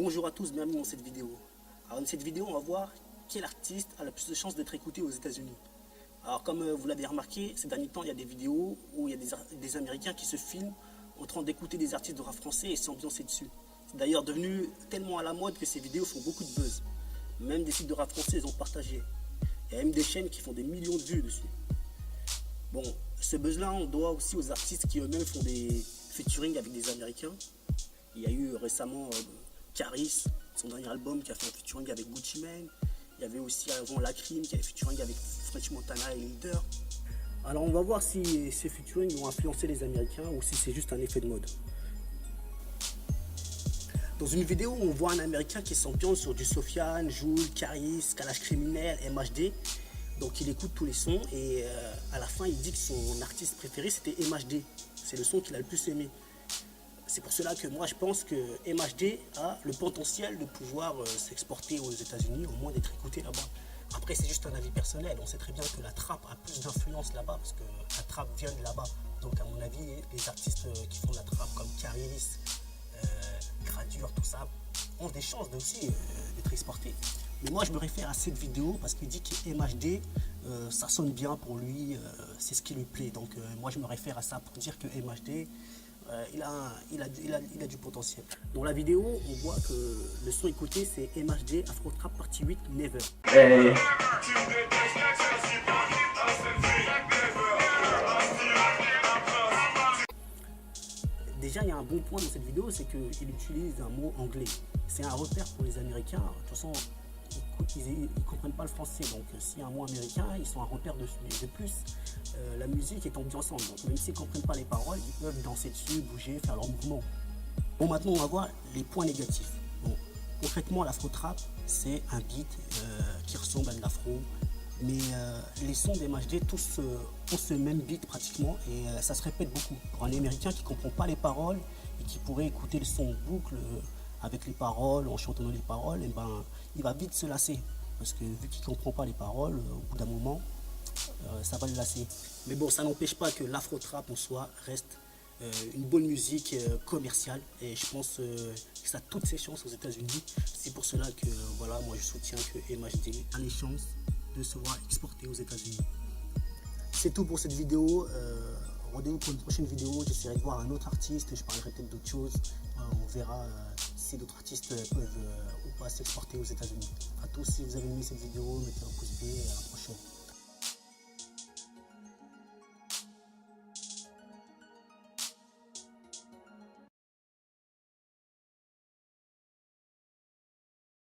Bonjour à tous, bienvenue dans cette vidéo. Alors dans cette vidéo, on va voir quel artiste a le plus de chances d'être écouté aux États-Unis. Alors comme vous l'avez remarqué, ces derniers temps, il y a des vidéos où il y a des Américains qui se filment en train d'écouter des artistes de rap français et s'ambiancer dessus. C'est d'ailleurs devenu tellement à la mode que ces vidéos font beaucoup de buzz. Même des sites de rap français les ont partagé. Il y a même des chaînes qui font des millions de vues dessus. Bon, ce buzz-là, on doit aussi aux artistes qui eux-mêmes font des featuring avec des Américains. Il y a eu récemment Caris, son dernier album, qui a fait un featuring avec Gucci Mane. Il y avait aussi avant Lacrim qui avait featuring avec French Montana et Leader. Alors on va voir si ces featuring vont influencer les Américains ou si c'est juste un effet de mode. Dans une vidéo, on voit un Américain qui s'ambiance sur du Sofiane, Jul, Caris, Kalash Criminel, MHD. Donc il écoute tous les sons et à la fin il dit que son artiste préféré c'était MHD. C'est le son qu'il a le plus aimé. C'est pour cela que moi je pense que MHD a le potentiel de pouvoir s'exporter aux États-Unis, au moins d'être écouté là-bas. Après c'est juste un avis personnel, on sait très bien que la trappe a plus d'influence là-bas parce que la trappe vient de là-bas. Donc à mon avis, les artistes qui font de la trappe comme Caris, Gradure, tout ça, ont des chances aussi d'être exportés. Mais moi je me réfère à cette vidéo parce qu'il dit que MHD, ça sonne bien pour lui, c'est ce qui lui plaît. Donc moi je me réfère à ça pour dire que MHD, il a du potentiel. Dans la vidéo, on voit que le son écouté c'est MHD Afro Trap Partie 8 Never. Hey. Déjà, il y a un bon point dans cette vidéo, c'est qu'il utilise un mot anglais. C'est un repère pour les Américains. De toute façon, ils ne comprennent pas le français. Donc, s'il y a un mot américain, ils sont un repère dessus. Et de plus, la musique est ambiançante. Donc, même s'ils ne comprennent pas les paroles, ils peuvent danser dessus, bouger, faire leurs mouvements. Bon, maintenant, on va voir les points négatifs. Bon, concrètement, l'afro-trap, c'est un beat qui ressemble à de l'afro. Mais les sons des MHD, tous ont ce même beat pratiquement et ça se répète beaucoup. Pour un Américain qui ne comprend pas les paroles et qui pourrait écouter le son en boucle avec les paroles, en chantonnant les paroles, et ben, il va vite se lasser. Parce que vu qu'il ne comprend pas les paroles, au bout d'un moment, ça va le lasser. Mais bon, ça n'empêche pas que l'afro-trap en soi reste une bonne musique commerciale et je pense que ça a toutes ses chances aux États-Unis. C'est pour cela que voilà, moi je soutiens que MHD a les chances de se voir exporté aux États-Unis. C'est tout pour cette vidéo. Rendez-vous pour une prochaine vidéo. J'essaierai de voir un autre artiste. Je parlerai peut-être d'autres choses. On verra si d'autres artistes peuvent ou pas s'exporter aux États-Unis. À tous, si vous avez aimé cette vidéo, mettez un pouce bleu et à la prochaine.